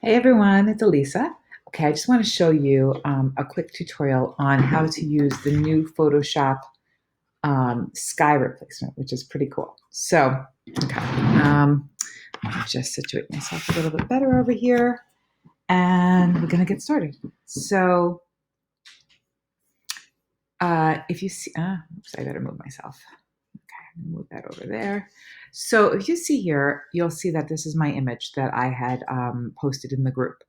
Hey everyone, it's Alissa. Okay, I just want to show you a quick tutorial on how to use the new Photoshop sky replacement, which is pretty cool. So, okay, let me just situate myself a little bit better over here, and we're gonna get started. So, if you see, oops, I better move myself. Move that over there. So if you see here, you'll see that this is my image that I had posted in the group.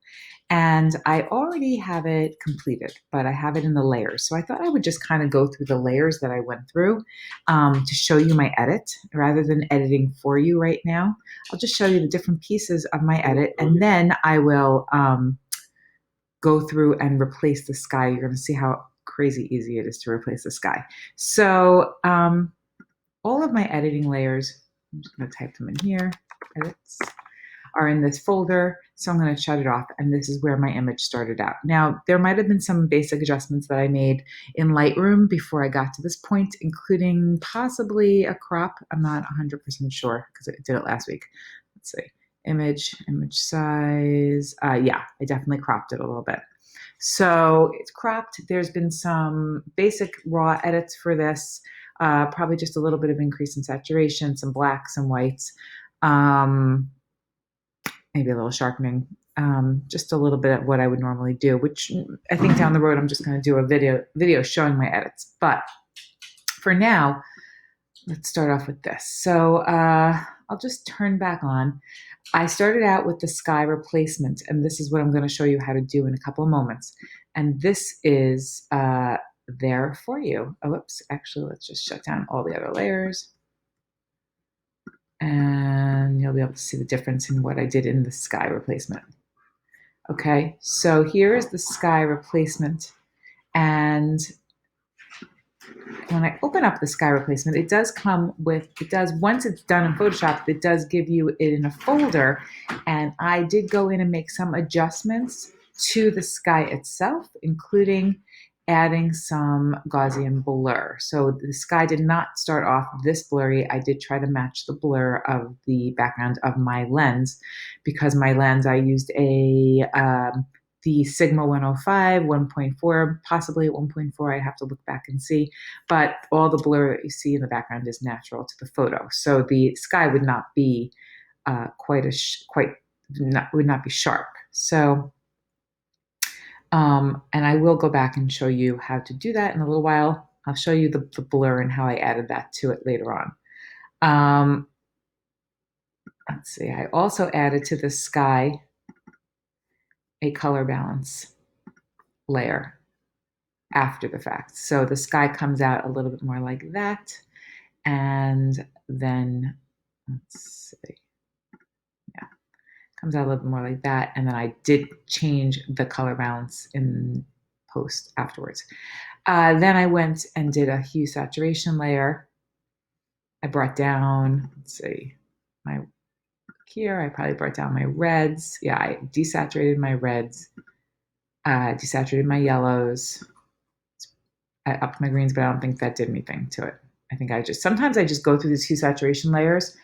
And I already have it completed, but I have it in the layers. So I thought I would just kind of go through the layers that I went through to show you my edit rather than editing for you right now. I'll just show you the different pieces of my edit, and then I will go through and replace the sky. You're going to see how crazy easy it is to replace the sky. So all of my editing layers, I'm just going to type them in here, edits, are in this folder. So I'm going to shut it off. And this is where my image started out. Now, there might have been some basic adjustments that I made in Lightroom before I got to this point, including possibly a crop. I'm not 100% sure because I did it last week. Let's see. Image size. Yeah, I definitely cropped it a little bit. So it's cropped. There's been some basic raw edits for this. Probably just a little bit of increase in saturation, some blacks, some whites, maybe a little sharpening, just a little bit of what I would normally do, which I think down the road I'm just going to do a video showing my edits. But for now, let's start off with this. So I'll just turn back on. I started out with the sky replacement, and this is what I'm going to show you how to do in a couple of moments. And this is there for you. Oh, whoops. Actually, let's just shut down all the other layers. And you'll be able to see the difference in what I did in the sky replacement. Okay, so here is the sky replacement. And when I open up the sky replacement, it does come with, once it's done in Photoshop, it does give you it in a folder. And I did go in and make some adjustments to the sky itself, including adding some Gaussian blur. So the sky did not start off this blurry. I did try to match the blur of the background of my lens, because my lens, I used the Sigma 105, 1.4, possibly 1.4. I have to look back and see. But all the blur that you see in the background is natural to the photo. So the sky would not be would not be sharp. So, and I will go back and show you how to do that in a little while. I'll show you the blur and how I added that to it later on. Let's see, I also added to the sky a color balance layer after the fact. So the sky comes out a little bit more like that. And then, let's see, yeah, comes out a little bit more like that. And then I did change the color balance in post afterwards. Then I went and did a hue saturation layer. I brought down, let's see, here I probably brought down my reds. Yeah, I desaturated my reds, desaturated my yellows. I upped my greens, but I don't think that did anything to it. I think sometimes I just go through these hue saturation layers,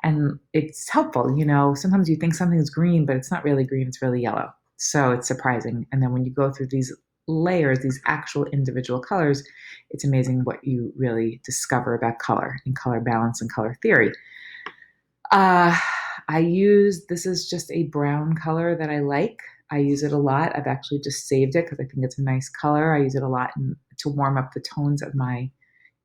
and it's helpful. Sometimes you think something's green, but it's not really green, it's really yellow. So it's surprising. And then when you go through these layers, these actual individual colors, it's amazing what you really discover about color and color balance and color theory. This is just a brown color that I like. I use it a lot. I've actually just saved it because I think it's a nice color. I use it a lot to warm up the tones of my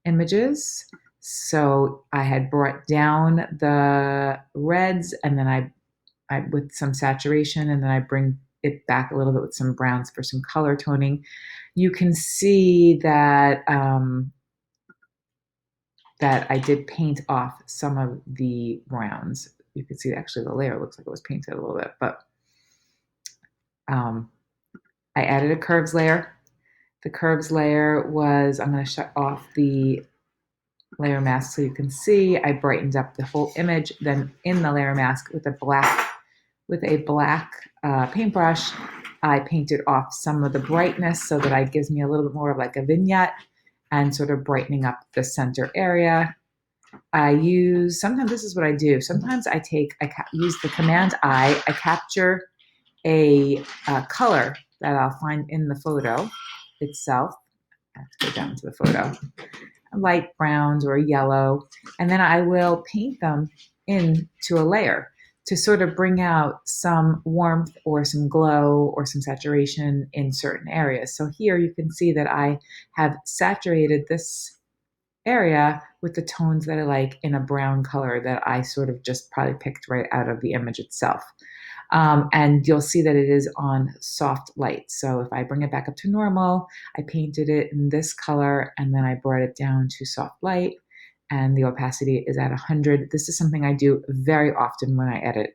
images. So I had brought down the reds, and then I with some saturation, and then I bring it back a little bit with some browns for some color toning. You can see that that I did paint off some of the browns. You can see actually the layer looks like it was painted a little bit, but I added a curves layer. The curves layer was, I'm going to shut off the layer mask so you can see. I brightened up the whole image. Then in the layer mask with a black paintbrush, I painted off some of the brightness so that it gives me a little bit more of like a vignette and sort of brightening up the center area. Sometimes this is what I do. Sometimes I use the Command I capture a color that I'll find in the photo itself. I have to go down to the photo. Light browns or yellow, and then I will paint them into a layer to sort of bring out some warmth or some glow or some saturation in certain areas. So here you can see that I have saturated this area with the tones that I like in a brown color that I sort of just probably picked right out of the image itself. And you'll see that it is on soft light. So if I bring it back up to normal, I painted it in this color and then I brought it down to soft light and the opacity is at 100. This is something I do very often when I edit.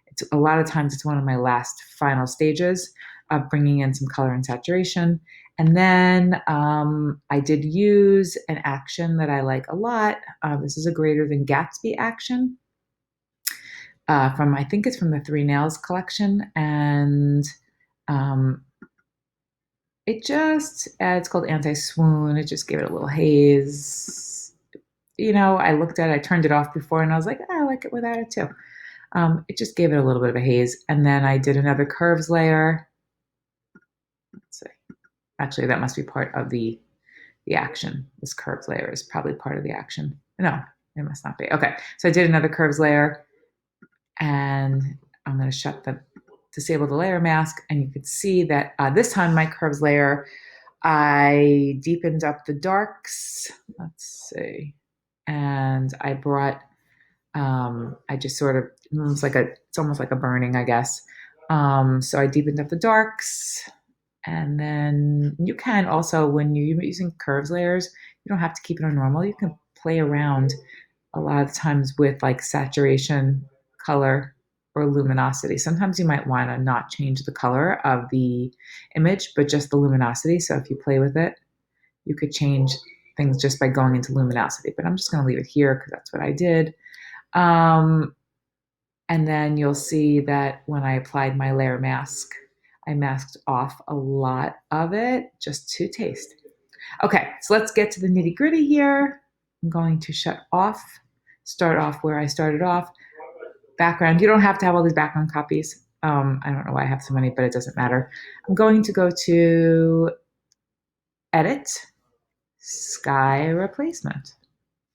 It's a lot of times it's one of my last final stages of bringing in some color and saturation. And then I did use an action that I like a lot. This is a Greater Than Gatsby action. From I think it's from the Three Nails collection, and it just it's called Anti-Swoon. It just gave it a little haze. I looked at it, I turned it off before, and I was like, I like it without it too. It just gave it a little bit of a haze, and then I did another curves layer. Let's see. Actually, that must be part of the action. This curves layer is probably part of the action. No, it must not be. Okay, so I did another curves layer. And I'm going to disable the layer mask, and you can see that this time my curves layer, I deepened up the darks. Let's see, and I brought, I just sort of it's almost like a burning, I guess. So I deepened up the darks, and then you can also, when you're using curves layers, you don't have to keep it on normal. You can play around a lot of times with like saturation, color, or luminosity. Sometimes you might want to not change the color of the image, but just the luminosity. So if you play with it, you could change things just by going into luminosity. But I'm just going to leave it here because that's what I did. And then you'll see that when I applied my layer mask, I masked off a lot of it just to taste. Okay, so let's get to the nitty gritty here. I'm going to start off where I started off. Background, you don't have to have all these background copies. I don't know why I have so many, but it doesn't matter. I'm going to go to Edit, Sky Replacement.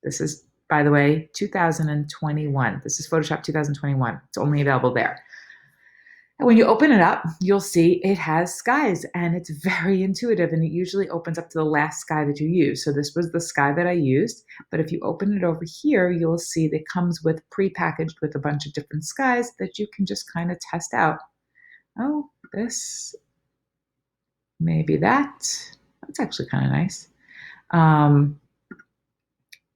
This is, by the way, 2021. This is Photoshop 2021. It's only available there. And when you open it up, you'll see it has skies, and it's very intuitive, and it usually opens up to the last sky that you use. So this was the sky that I used, but if you open it over here, you'll see that it comes with prepackaged with a bunch of different skies that you can just kind of test out. Oh, this, maybe that's actually kind of nice.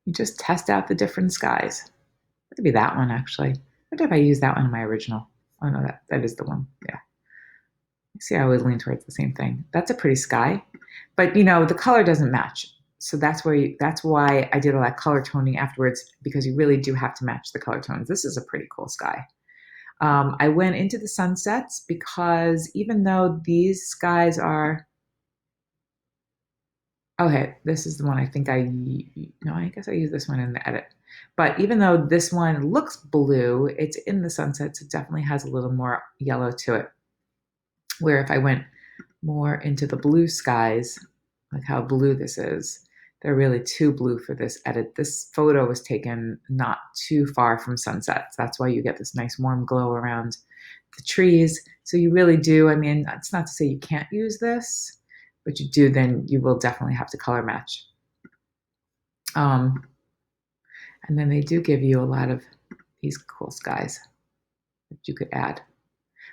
You just test out the different skies. Maybe that one, actually. I wonder if I use that one in my original. Oh no, that is the one. Yeah. See, I always lean towards the same thing. That's a pretty sky, but the color doesn't match. So that's why I did all that color toning afterwards, because you really do have to match the color tones. This is a pretty cool sky. I went into the sunsets because even though these skies are, okay, this is the one I think I guess I use this one in the edit. But even though this one looks blue, it's in the sunsets. It definitely has a little more yellow to it. Where if I went more into the blue skies, like how blue this is, they're really too blue for this edit. This photo was taken not too far from sunsets. That's why you get this nice warm glow around the trees. So you really do, it's not to say you can't use this, but you do, then you will definitely have to color match. And then they do give you a lot of these cool skies that you could add.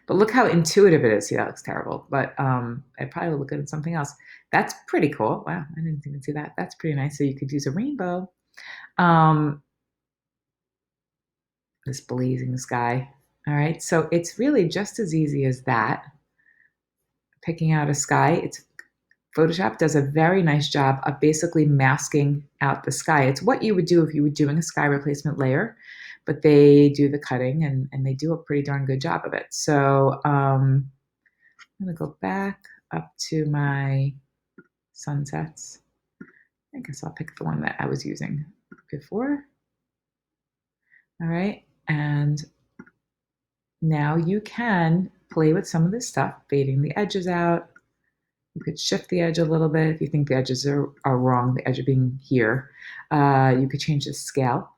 But look how intuitive it is. See, that looks terrible, but I probably will look at something else. That's pretty cool. Wow, I didn't even see that. That's pretty nice. So you could use a rainbow. This blazing sky. All right, so it's really just as easy as that. Picking out a sky. Photoshop does a very nice job of basically masking out the sky. It's what you would do if you were doing a sky replacement layer, but they do the cutting and they do a pretty darn good job of it. So I'm gonna go back up to my sunsets. I guess I'll pick the one that I was using before. All right, and now you can play with some of this stuff, fading the edges out. You could shift the edge a little bit if you think the edges are wrong, the edge being here. You could change the scale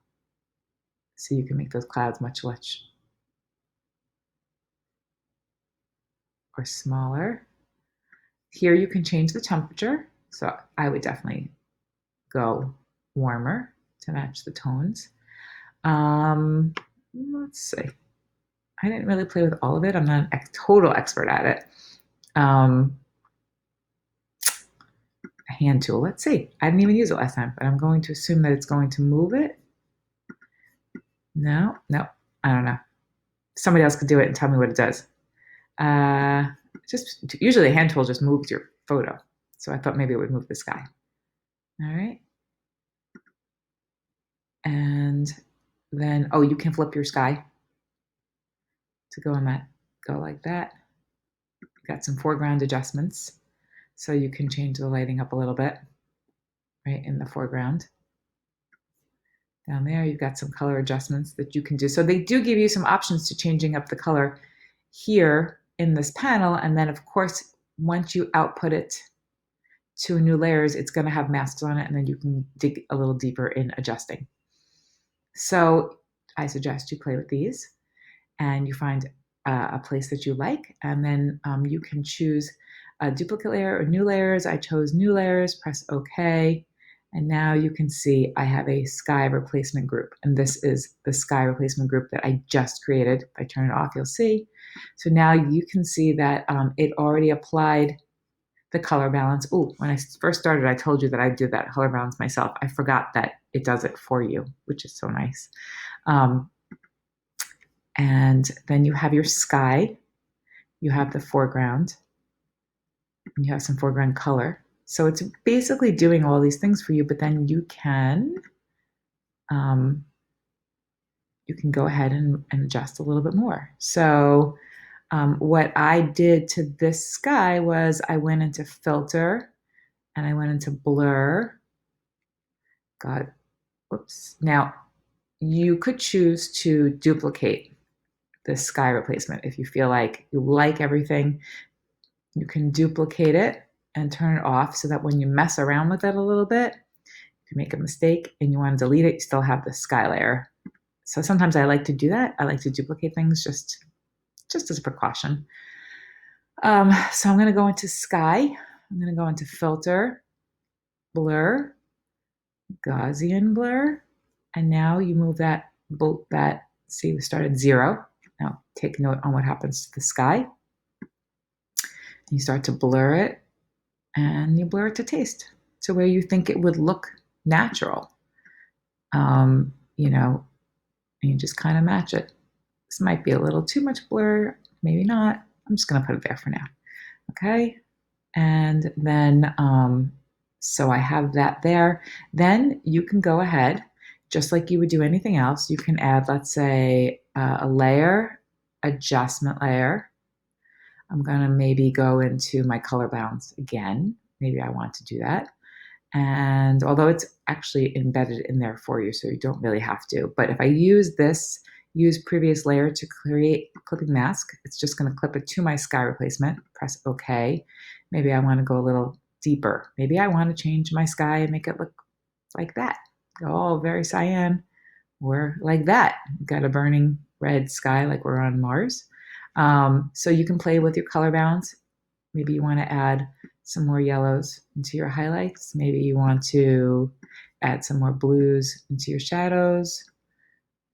so you can make those clouds much or smaller. Here you can change the temperature. So I would definitely go warmer to match the tones. Let's see. I didn't really play with all of it. I'm not a total expert at it. A hand tool. Let's see. I didn't even use it last time, but I'm going to assume that it's going to move it. No, I don't know. Somebody else could do it and tell me what it does. Just usually a hand tool just moves your photo. So I thought maybe it would move the sky. All right. And then, oh, you can flip your sky to go like that. You've got some foreground adjustments. So you can change the lighting up a little bit, right, in the foreground. Down there, you've got some color adjustments that you can do. So they do give you some options to changing up the color here in this panel. And then, of course, once you output it to new layers, it's going to have masks on it, and then you can dig a little deeper in adjusting. So I suggest you play with these and you find a place that you like, and then you can choose a duplicate layer or new layers. I chose new layers, press OK. And now you can see I have a sky replacement group, and this is the sky replacement group that I just created. If I turn it off, you'll see. So now you can see that it already applied the color balance. Oh, when I first started, I told you that I did that color balance myself. I forgot that it does it for you, which is so nice. And then you have your sky, you have the foreground, and you have some foreground color. So it's basically doing all these things for you, but then you can go ahead and adjust a little bit more. So what I did to this sky was I went into filter and I went into blur. God, whoops. Now you could choose to duplicate this sky replacement. If you feel like you like everything, you can duplicate it and turn it off so that when you mess around with it a little bit, if you make a mistake and you want to delete it, you still have the sky layer. So sometimes I like to do that. I like to duplicate things just as a precaution. So I'm going to go into sky. I'm going to go into filter, blur, Gaussian blur, and now you move that, see, we started 0. Now take note on what happens to the sky. You start to blur it, and you blur it to taste, to where you think it would look natural. And you just kind of match it. This might be a little too much blur, maybe not. I'm just going to put it there for now. Okay. And then, so I have that there. Then you can go ahead, just like you would do anything else. You can add, let's say, a layer, adjustment layer. I'm going to maybe go into my color balance again. Maybe I want to do that. And although it's actually embedded in there for you, so you don't really have to. But if I use previous layer to create clipping mask, it's just going to clip it to my sky replacement. Press OK. Maybe I want to go a little deeper. Maybe I want to change my sky and make it look like that. Oh, very cyan. Or like that. Got a burning red sky like we're on Mars. So you can play with your color balance. Maybe you want to add some more yellows into your highlights. Maybe you want to add some more blues into your shadows.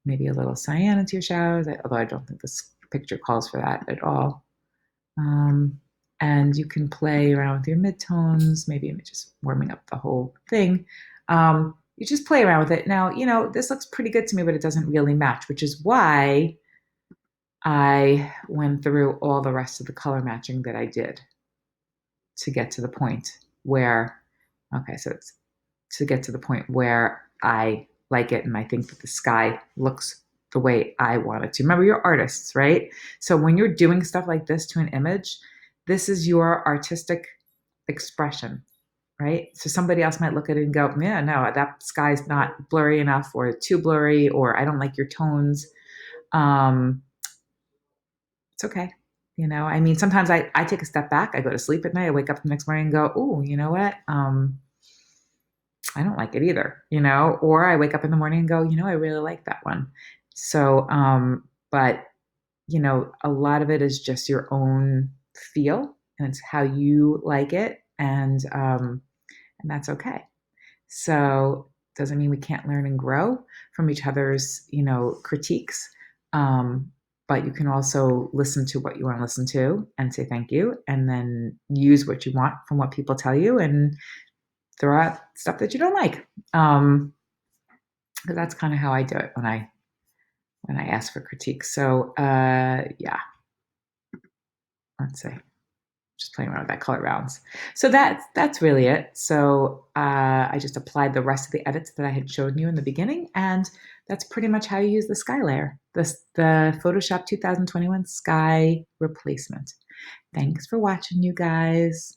Maybe a little cyan into your shadows, although I don't think this picture calls for that at all. And you can play around with your midtones, maybe just warming up the whole thing. You just play around with it. Now, this looks pretty good to me, but it doesn't really match, which is why I went through all the rest of the color matching that I did to get to the point where, it's to get to the point where I like it and I think that the sky looks the way I want it to. Remember, you're artists, right? So when you're doing stuff like this to an image, this is your artistic expression, right? So somebody else might look at it and go, yeah, no, that sky's not blurry enough, or too blurry, or I don't like your tones. It's okay. You know, I mean, sometimes I take a step back. I go to sleep at night. I wake up the next morning and go, oh, you know what? I don't like it either, you know, or I wake up in the morning and go, you know, I really like that one. So, but, you know, a lot of it is just your own feel and it's how you like it. And that's okay. So doesn't mean we can't learn and grow from each other's, you know, critiques. Um, but you can also listen to what you want to listen to and say thank you, and then use what you want from what people tell you and throw out stuff that you don't like. Because that's kind of how I do it when I ask for critiques. So yeah, let's see. Just playing around with that color balance. So that's really it. So I just applied the rest of the edits that I had shown you in the beginning, and that's pretty much how you use the sky layer, the Photoshop 2021 sky replacement. Thanks for watching, you guys.